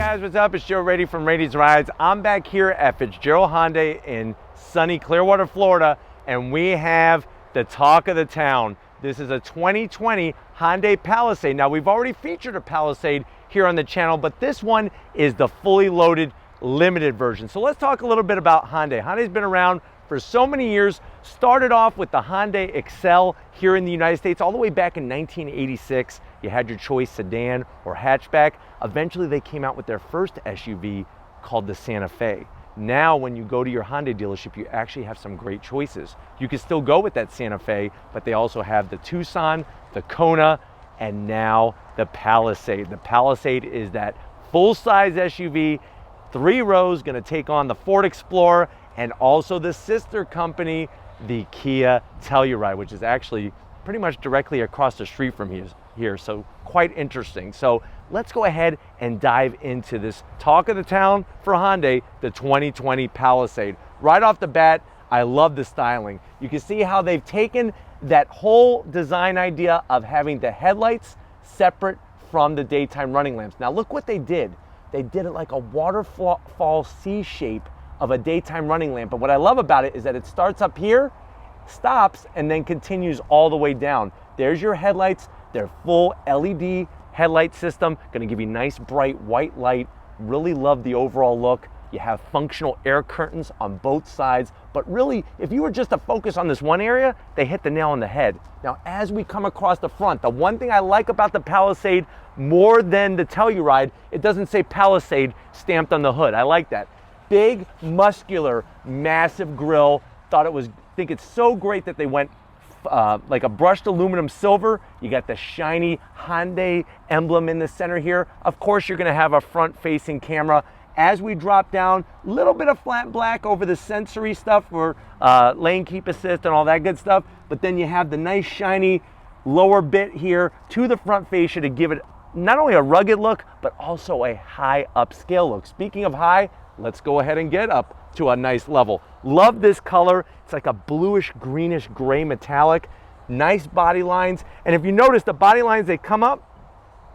guys, what's up? It's Joe Rady from Rady's Rides. I'm back here at Fitzgerald Hyundai in sunny Clearwater, Florida, and we have the talk of the town. This is a 2020 Hyundai Palisade. Now, we've already featured a Palisade here on the channel, but this one is the fully loaded limited version. So let's talk a little bit about Hyundai. Hyundai's been around for so many years. Started off with the Hyundai Excel here in the United States all the way back in 1986. You had your choice sedan or hatchback. Eventually they came out with their first SUV called the Santa Fe. Now when you go to your Hyundai dealership, you actually have some great choices. You can still go with that Santa Fe, but they also have the Tucson, the Kona, and now the Palisade. The Palisade is that full-size SUV, 3 rows, gonna take on the Ford Explorer and also the sister company, the Kia Telluride, which is actually pretty much directly across the street from here, so quite interesting. So let's go ahead and dive into this talk of the town for Hyundai, the 2020 Palisade. Right off the bat, I love the styling. You can see how they've taken that whole design idea of having the headlights separate from the daytime running lamps. Now look what they did. They did it like a waterfall C shape of a daytime running lamp. But what I love about it is that it starts up here, stops, and then continues all the way down. There's your headlights. They're full LED headlight system, gonna give you nice bright white light. Really love the overall look. You have functional air curtains on both sides, but really, if you were just to focus on this one area, they hit the nail on the head. Now, as we come across the front, the one thing I like about the Palisade more than the Telluride, it doesn't say Palisade stamped on the hood. I like that. Big, muscular, massive grille. Think it's so great that they went like a brushed aluminum silver. You got the shiny Hyundai emblem in the center here. Of course, you're gonna have a front-facing camera. As we drop down, a little bit of flat black over the sensory stuff for lane keep assist and all that good stuff. But then you have the nice shiny lower bit here to the front fascia to give it not only a rugged look, but also a high upscale look. Speaking of high, let's go ahead and get up to a nice level. Love this color. It's like a bluish, greenish, gray metallic. Nice body lines. And if you notice, the body lines, they come up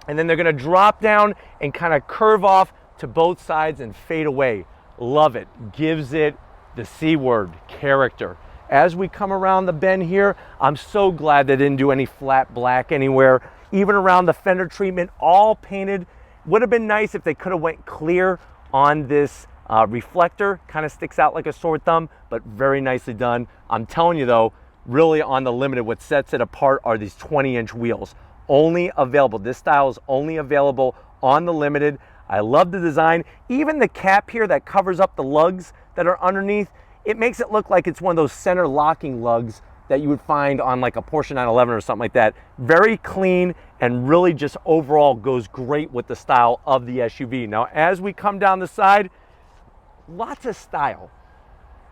and then they're gonna drop down and kind of curve off to both sides and fade away. Love it. Gives it the C word, character. As we come around the bend here, I'm so glad they didn't do any flat black anywhere. Even around the fender treatment, all painted. Would have been nice if they could have went clear on this reflector. Kind of sticks out like a sore thumb, but very nicely done. I'm telling you though, really on the limited, what sets it apart are these 20-inch wheels. Only available, this style is only available on the limited. I love the design. Even the cap here that covers up the lugs that are underneath, it makes it look like it's one of those center locking lugs that you would find on like a Porsche 911 or something like that. Very clean and really just overall goes great with the style of the SUV. Now, as we come down the side, lots of style.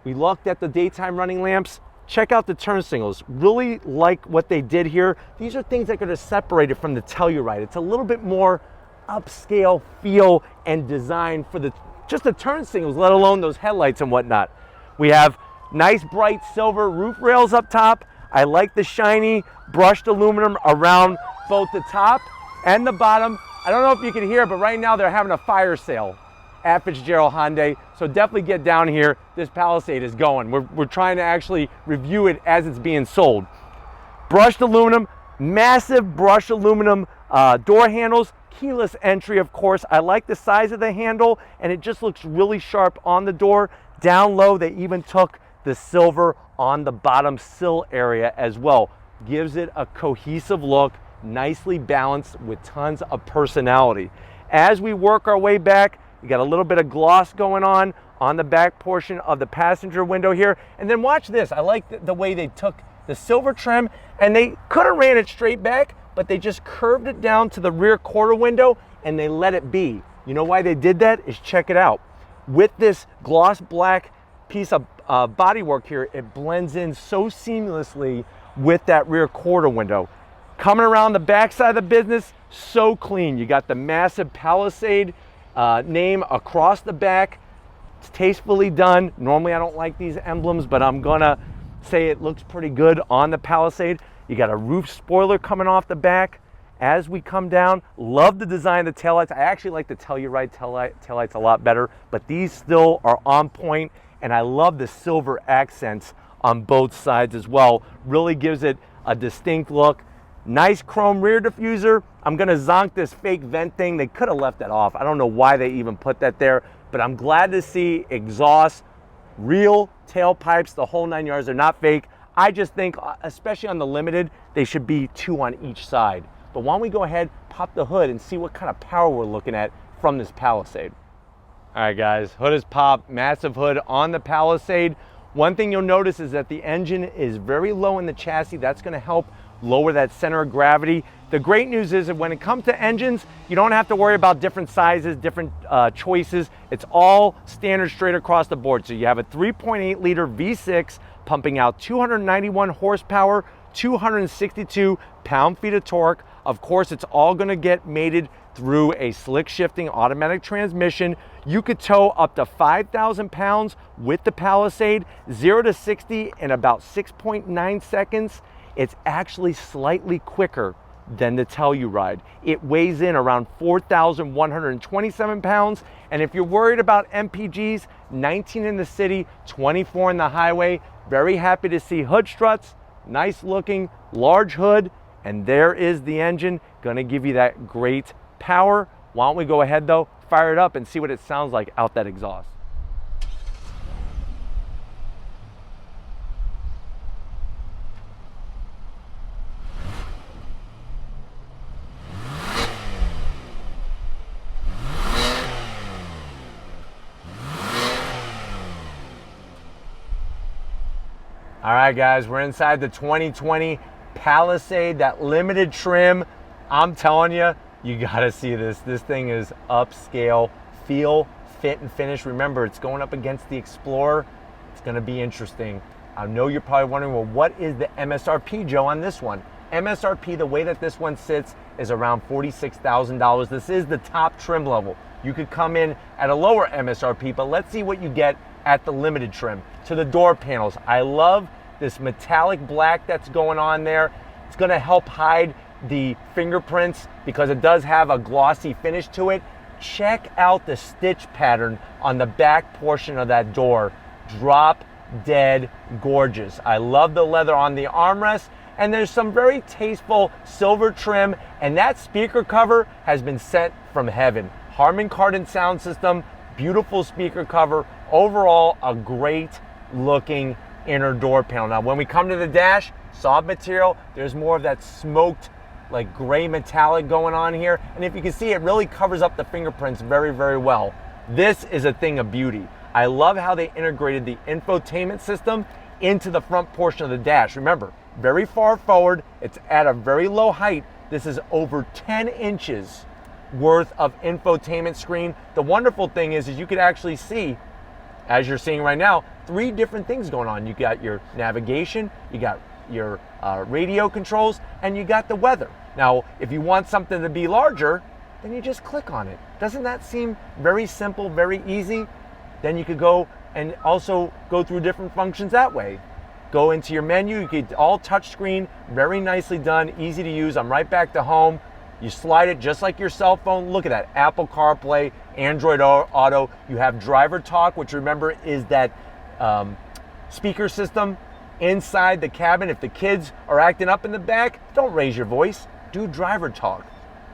We looked at the daytime running lamps. Check out the turn signals. Really like what they did here. These are things that are going to separate it from the Telluride. It's a little bit more upscale feel and design for just the turn signals, let alone those headlights and whatnot. We have nice bright silver roof rails up top. I like the shiny brushed aluminum around both the top and the bottom. I don't know if you can hear, but right now they're having a fire sale at Fitzgerald Hyundai. So definitely get down here. This Palisade is going. We're trying to actually review it as it's being sold. Brushed aluminum, massive brushed aluminum door handles, keyless entry, of course. I like the size of the handle and it just looks really sharp on the door. Down low, they even took the silver on the bottom sill area as well. Gives it a cohesive look, nicely balanced with tons of personality. As we work our way back, you got a little bit of gloss going on the back portion of the passenger window here. And then watch this. I like the way they took the silver trim and they could have ran it straight back, but they just curved it down to the rear quarter window and they let it be. You know why they did that? Is check it out. With this gloss black piece of bodywork here, it blends in so seamlessly with that rear quarter window. Coming around the back side of the business, so clean. You got the massive Palisade name across the back. It's tastefully done. Normally I don't like these emblems, but I'm gonna say it looks pretty good on the Palisade. You got a roof spoiler coming off the back, as we come down. Love the design of the taillights. I actually like the Telluride taillights a lot better, but these still are on point, and I love the silver accents on both sides as well. Really gives it a distinct look. Nice chrome rear diffuser. I'm gonna zonk this fake vent thing. They could have left that off. I don't know why they even put that there, but I'm glad to see exhaust, real tailpipes, the whole 9 yards. They're not fake. I just think, especially on the Limited, they should be 2 on each side. But why don't we go ahead, pop the hood, and see what kind of power we're looking at from this Palisade. All right, guys, hood is popped, massive hood on the Palisade. One thing you'll notice is that the engine is very low in the chassis. That's gonna help lower that center of gravity. The great news is that when it comes to engines, you don't have to worry about different sizes, different choices. It's all standard straight across the board. So you have a 3.8 liter V6 pumping out 291 horsepower, 262 pound-feet of torque. Of course, it's all gonna get mated through a slick shifting automatic transmission. You could tow up to 5,000 pounds with the Palisade, 0 to 60 in about 6.9 seconds. It's actually slightly quicker than the Telluride. It weighs in around 4,127 pounds. And if you're worried about MPGs, 19 in the city, 24 in the highway. Very happy to see hood struts, nice looking, large hood, and there is the engine, gonna give you that great power. Why don't we go ahead though, fire it up and see what it sounds like out that exhaust. All right, guys, we're inside the 2020 Palisade, that limited trim. I'm telling you, you gotta see this. This thing is upscale, feel, fit, and finish. Remember, it's going up against the Explorer. It's gonna be interesting. I know you're probably wondering, well, what is the MSRP, Joe, on this one? MSRP, the way that this one sits, is around $46,000. This is the top trim level. You could come in at a lower MSRP, but let's see what you get at the limited trim. To the door panels, I love this metallic black that's going on there. It's gonna help hide the fingerprints because it does have a glossy finish to it. Check out the stitch pattern on the back portion of that door. Drop dead gorgeous. I love the leather on the armrest, and there's some very tasteful silver trim, and that speaker cover has been sent from heaven. Harman Kardon sound system, beautiful speaker cover. Overall, a great looking inner door panel. Now, when we come to the dash, soft material, there's more of that smoked, like gray metallic going on here. And if you can see, it really covers up the fingerprints very, very well. This is a thing of beauty. I love how they integrated the infotainment system into the front portion of the dash. Remember, very far forward, it's at a very low height. This is over 10 inches worth of infotainment screen. The wonderful thing is you could actually see, as you're seeing right now, 3 different things going on. You got your navigation, you got your radio controls, and you got the weather. Now, if you want something to be larger, then you just click on it. Doesn't that seem very simple, very easy? Then you could go and also go through different functions that way. Go into your menu, you get all touchscreen, very nicely done, easy to use. I'm right back to home. You slide it just like your cell phone. Look at that, Apple CarPlay, Android Auto. You have driver talk, which remember is that speaker system inside the cabin. If the kids are acting up in the back, don't raise your voice, do driver talk.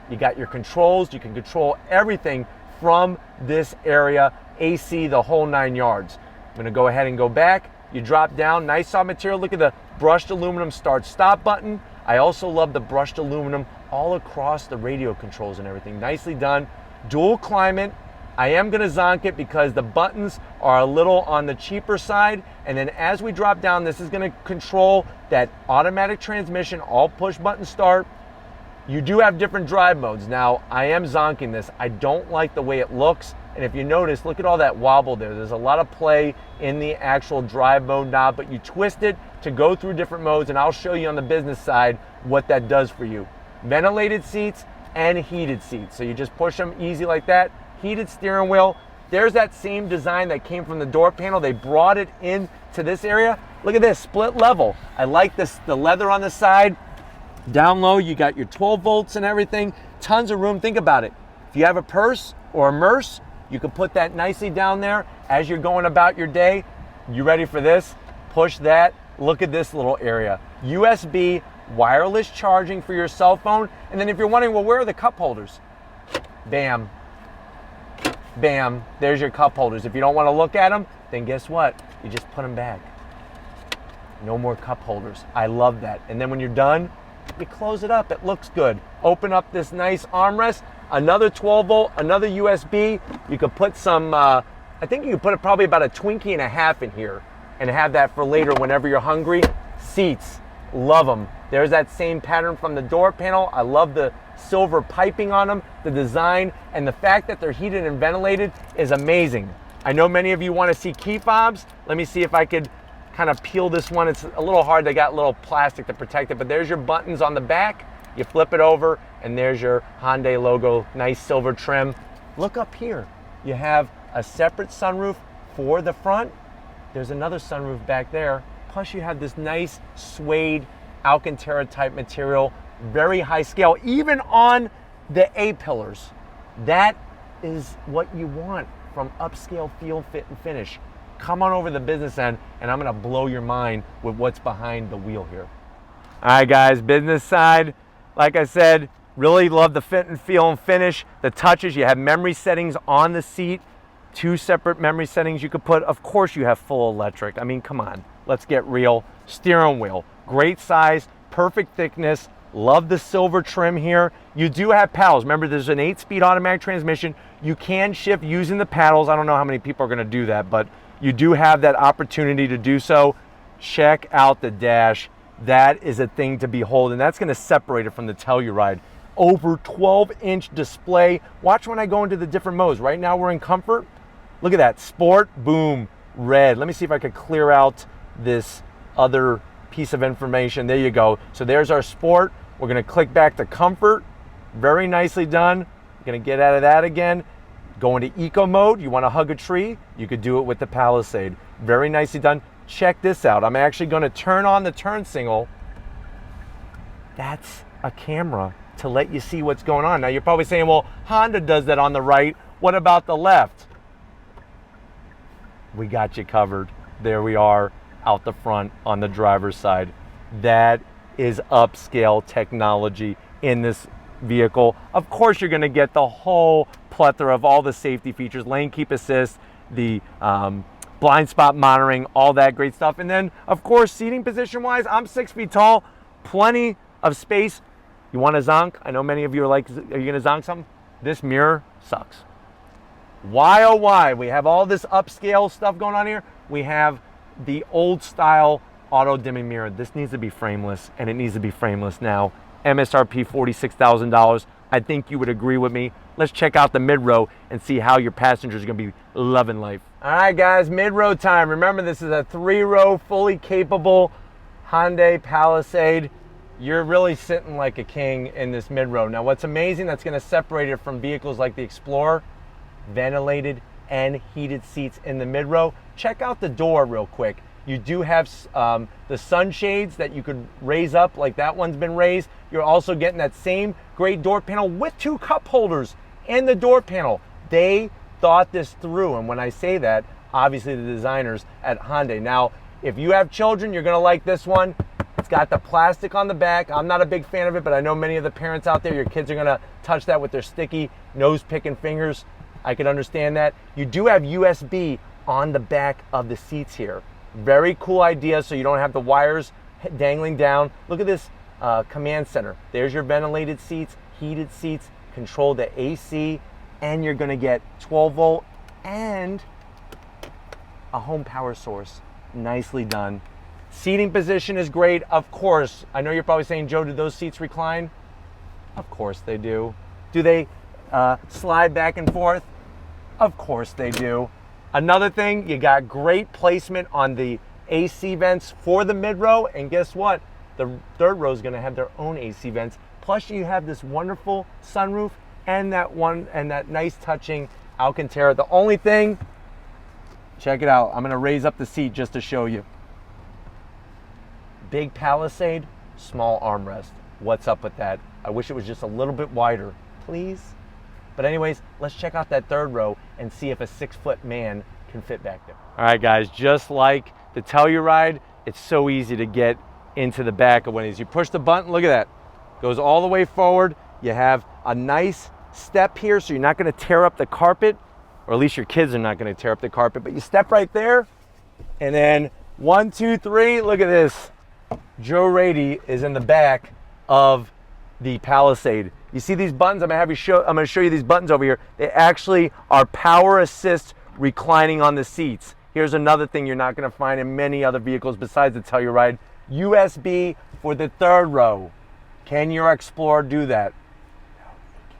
You got your controls, you can control everything from this area, AC, the whole 9 yards. I'm gonna go ahead and go back. You drop down, nice soft material. Look at the brushed aluminum start stop button. I also love the brushed aluminum all across the radio controls and everything. Nicely done. Dual climate. I am gonna zonk it because the buttons are a little on the cheaper side. And then as we drop down, this is gonna control that automatic transmission, all push button start. You do have different drive modes. Now, I am zonking this. I don't like the way it looks. And if you notice, look at all that wobble there. There's a lot of play in the actual drive mode knob, but you twist it to go through different modes, and I'll show you on the business side what that does for you. Ventilated seats and heated seats. So you just push them easy like that. Heated steering wheel. There's that same design that came from the door panel. They brought it in to this area. Look at this, split level. I like this, the leather on the side. Down low, you got your 12 volts and everything. Tons of room. Think about it. If you have a purse or a Merce, you can put that nicely down there as you're going about your day. You ready for this? Push that. Look at this little area. USB wireless charging for your cell phone. And then if you're wondering, well, where are the cup holders? Bam. Bam. There's your cup holders. If you don't want to look at them, then guess what? You just put them back. No more cup holders. I love that. And then when you're done, you close it up. It looks good. Open up this nice armrest. Another 12 volt, another USB. You could put some, I think you could put probably about a Twinkie and a half in here and have that for later whenever you're hungry. Seats, love them. There's that same pattern from the door panel. I love the silver piping on them, the design, and the fact that they're heated and ventilated is amazing. I know many of you want to see key fobs. Let me see if I could kind of peel this one. It's a little hard. They got a little plastic to protect it, but there's your buttons on the back. You flip it over and there's your Hyundai logo, nice silver trim. Look up here. You have a separate sunroof for the front. There's another sunroof back there. Plus you have this nice suede Alcantara type material, very high scale, even on the A-pillars. That is what you want from upscale feel, fit, and finish. Come on over the business end and I'm gonna blow your mind with what's behind the wheel here. All right guys, business side, like I said, really love the fit and feel and finish. The touches, you have memory settings on the seat, 2 separate memory settings you could put. Of course you have full electric. I mean, come on, let's get real. Steering wheel, great size, perfect thickness. Love the silver trim here. You do have paddles. Remember, there's an 8-speed automatic transmission. You can shift using the paddles. I don't know how many people are gonna do that, but you do have that opportunity to do so. Check out the dash. That is a thing to behold, and that's gonna separate it from the Telluride. Over 12-inch display. Watch when I go into the different modes. Right now we're in comfort. Look at that, sport, boom, red. Let me see if I could clear out this other piece of information. There you go. So there's our sport. We're gonna click back to comfort. Very nicely done. We're gonna get out of that again. Go into eco mode. You wanna hug a tree? You could do it with the Palisade. Very nicely done. Check this out. I'm actually gonna turn on the turn signal. That's a camera to let you see what's going on. Now you're probably saying, well, Honda does that on the right. What about the left? We got you covered. There we are out the front on the driver's side. That is upscale technology in this vehicle. Of course, you're gonna get the whole plethora of all the safety features, lane keep assist, the blind spot monitoring, all that great stuff. And then, of course, seating position wise, I'm 6 feet tall, plenty of space. You want to zonk? I know many of you are like, are you gonna zonk something? This mirror sucks. Why, oh why? We have all this upscale stuff going on here. We have the old style auto dimming mirror. This needs to be frameless, and it needs to be frameless now. MSRP $46,000. I think you would agree with me. Let's check out the mid-row and see how your passengers are gonna be loving life. All right guys, mid-row time. Remember, this is a 3-row, fully capable Hyundai Palisade. You're really sitting like a king in this mid-row. Now what's amazing that's gonna separate it from vehicles like the Explorer, ventilated and heated seats in the mid-row. Check out the door real quick. You do have the sunshades that you could raise up, like that one's been raised. You're also getting that same great door panel with 2 cup holders in the door panel. They thought this through, and when I say that, obviously the designers at Hyundai. Now, if you have children, you're gonna like this one. It's got the plastic on the back. I'm not a big fan of it, but I know many of the parents out there, your kids are gonna touch that with their sticky, nose-picking fingers. I can understand that. You do have USB on the back of the seats here. Very cool idea, so you don't have the wires dangling down. Look at this command center. There's your ventilated seats, heated seats, control the AC, and you're gonna get 12 volt and a home power source. Nicely done. Seating position is great, of course. I know you're probably saying, Joe, do those seats recline? Of course they do. Do they slide back and forth? Of course they do. Another thing, you got great placement on the AC vents for the mid-row, and guess what? The third row is gonna have their own AC vents. Plus you have this wonderful sunroof and that nice touching Alcantara. The only thing, check it out. I'm gonna raise up the seat just to show you. Big Palisade, small armrest. what's up with that. I wish it was just a little bit wider, please. But anyways, let's check out that third row and see if a 6-foot man can fit back there. All right, guys, just like the Telluride, it's so easy to get into the back of one of these. You push the button, look at that. Goes all the way forward. You have a nice step here, so you're not gonna tear up the carpet, or at least your kids are not gonna tear up the carpet, but you step right there, and then 1, 2, 3, look at this. Joe Rady is in the back of the Palisade. You see these buttons? I'm gonna show you these buttons over here. They actually are power assist reclining on the seats. Here's another thing you're not gonna find in many other vehicles besides the Telluride. USB for the third row. Can your Explorer do that? No, it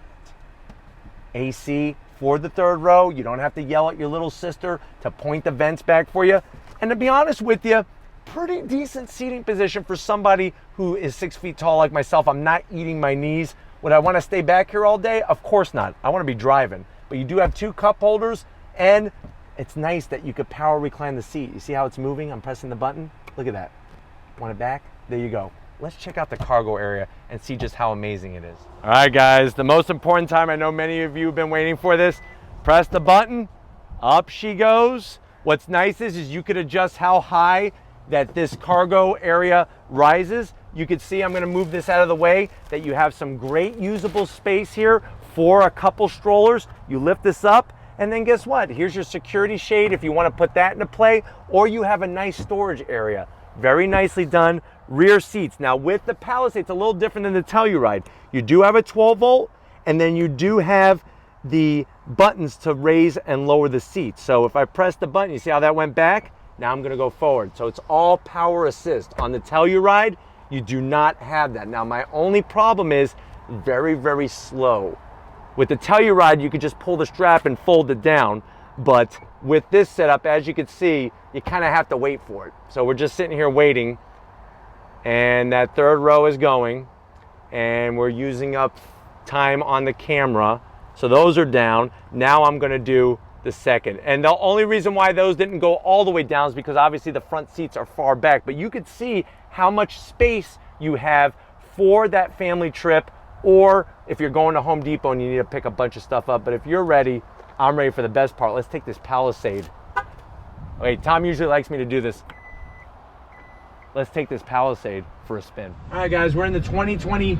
can't. AC for the third row. You don't have to yell at your little sister to point the vents back for you. And to be honest with you, pretty decent seating position for somebody who is 6 feet tall like myself. I'm not eating my knees. Would I want to stay back here all day? Of course not. I want to be driving. But you do have 2 cup holders, and it's nice that you could power recline the seat. You see how it's moving? I'm pressing the button. Look at that. Want it back? There you go. Let's check out the cargo area and see just how amazing it is. All right, guys, the most important time, I know many of you have been waiting for this. Press the button, up she goes. What's nice is you could adjust how high that this cargo area rises. You can see, I'm gonna move this out of the way, that you have some great usable space here for a couple strollers. You lift this up, and then guess what? Here's your security shade if you wanna put that into play, or you have a nice storage area. Very nicely done. Rear seats. Now with the Palisade, it's a little different than the Telluride. You do have a 12 volt, and then you do have the buttons to raise and lower the seats. So if I press the button, you see how that went back? Now I'm gonna go forward. So it's all power assist. On the Telluride, you do not have that. Now my only problem is very, very slow. With the Telluride, you could just pull the strap and fold it down. But with this setup, as you can see, you kind of have to wait for it. So we're just sitting here waiting, and that third row is going, and we're using up time on the camera. So those are down. Now I'm gonna do the second. And the only reason why those didn't go all the way down is because obviously the front seats are far back, but you could see how much space you have for that family trip, or if you're going to Home Depot and you need to pick a bunch of stuff up. But if you're ready, I'm ready for the best part. Let's take this Palisade. Okay, Tom usually likes me to do this. Let's take this Palisade for a spin. All right, guys, we're in the 2020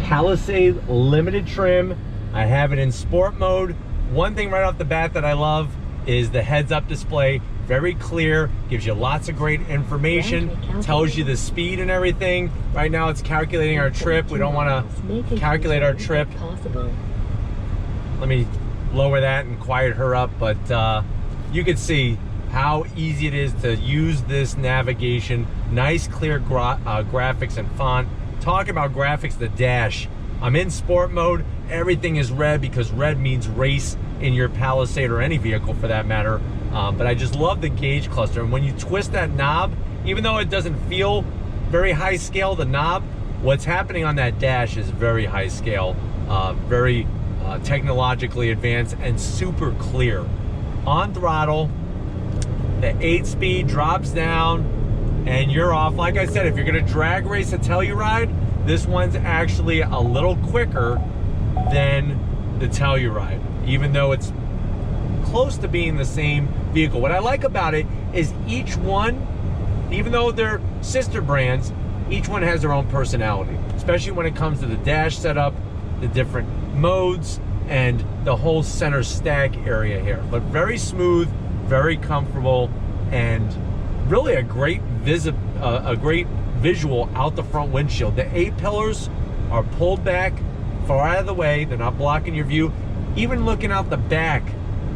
Palisade Limited Trim. I have it in sport mode. One thing right off the bat that I love is the heads-up display. Very clear, gives you lots of great information, tells you the speed and everything. Right now it's calculating our trip. We don't want to calculate our trip. Let me lower that and quiet her up, but you can see how easy it is to use this navigation. Nice clear graphics and font. Talk about graphics, the dash. I'm in sport mode. Everything is red because red means race in your Palisade or any vehicle for that matter. But I just love the gauge cluster. And when you twist that knob, even though it doesn't feel very high scale, the knob, what's happening on that dash is very high scale, very technologically advanced and super clear. On throttle, the 8-speed drops down and you're off. Like I said, if you're gonna drag race a Telluride, this one's actually a little quicker than the Telluride, even though it's close to being the same vehicle. What I like about it is each one, even though they're sister brands, each one has their own personality, especially when it comes to the dash setup, the different modes, and the whole center stack area here. But very smooth, very comfortable, and really a great visual out the front windshield. The A-pillars are pulled back far out of the way. They're not blocking your view. Even looking out the back,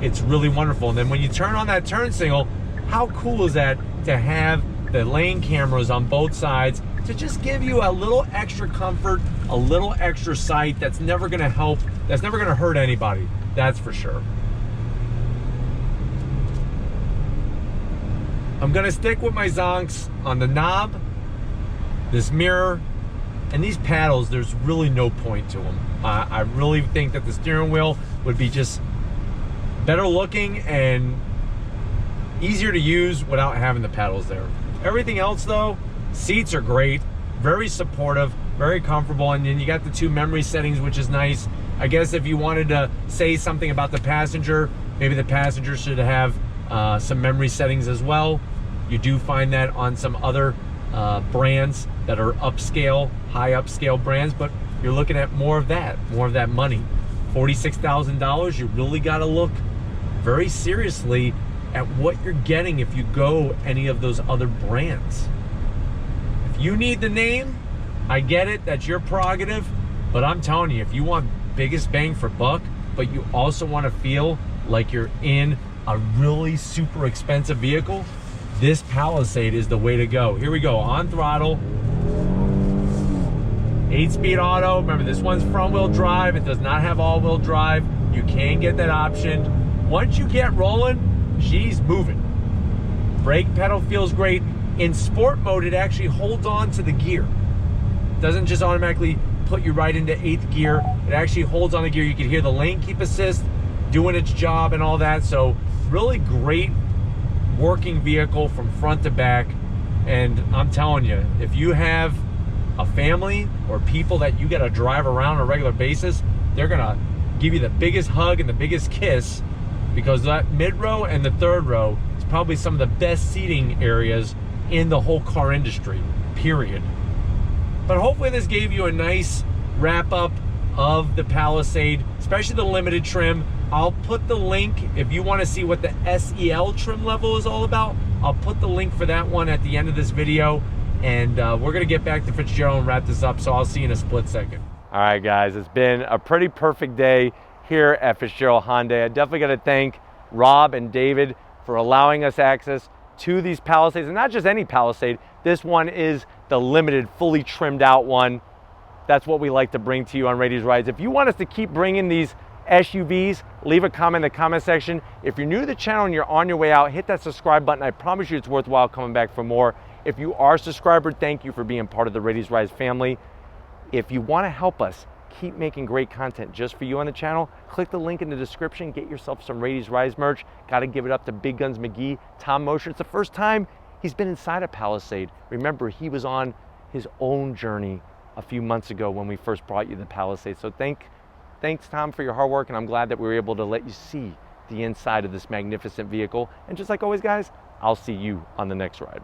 it's really wonderful. And then when you turn on that turn signal, how cool is that to have the lane cameras on both sides to just give you a little extra comfort, a little extra sight that's never gonna help, that's never gonna hurt anybody, that's for sure. I'm gonna stick with my zonks on the knob, this mirror, and these paddles. There's really no point to them. I really think that the steering wheel would be just better looking and easier to use without having the paddles there. Everything else though, seats are great, very supportive, very comfortable. And then you got the 2 memory settings, which is nice. I guess if you wanted to say something about the passenger, maybe the passenger should have some memory settings as well. You do find that on some other brands that are upscale, high upscale brands, but you're looking at more of that money. $46,000, you really got to look very seriously at what you're getting if you go any of those other brands. If you need the name, I get it, that's your prerogative, but I'm telling you, if you want biggest bang for buck, but you also want to feel like you're in a really super expensive vehicle, this Palisade is the way to go. Here we go, on throttle, 8-speed auto. Remember, this one's front-wheel drive. It does not have all-wheel drive. You can get that option. Once you get rolling, she's moving. Brake pedal feels great. In sport mode, it actually holds on to the gear. It doesn't just automatically put you right into 8th gear. It actually holds on the gear. You can hear the lane keep assist doing its job and all that. So really great working vehicle from front to back. And I'm telling you, if you have a family or people that you got to drive around on a regular basis, they're gonna give you the biggest hug and the biggest kiss, because that mid row and the 3rd row is probably some of the best seating areas in the whole car industry, period. But hopefully this gave you a nice wrap up of the Palisade, especially the limited trim. I'll put the link if you want to see what the SEL trim level is all about. I'll put the link for that one at the end of this video, and we're gonna get back to Fitzgerald and wrap this up, so I'll see you in a split second. All right, guys, it's been a pretty perfect day here at Fitzgerald Hyundai. I definitely got to thank Rob and David for allowing us access to these Palisades, and not just any Palisade. This one is the limited, fully trimmed out one. That's what we like to bring to you on Rady's Rides. If you want us to keep bringing these SUVs, leave a comment in the comment section. If you're new to the channel and you're on your way out, hit that subscribe button. I promise you it's worthwhile coming back for more. If you are a subscriber, thank you for being part of the Rady's Rides family. If you want to help us keep making great content just for you on the channel, click the link in the description, get yourself some Rady's Rides merch. Got to give it up to Big Guns McGee, Tom Mosher. It's the first time he's been inside a Palisade. Remember, he was on his own journey a few months ago when we first brought you the Palisade. So thanks, Tom, for your hard work, and I'm glad that we were able to let you see the inside of this magnificent vehicle. And just like always, guys, I'll see you on the next ride.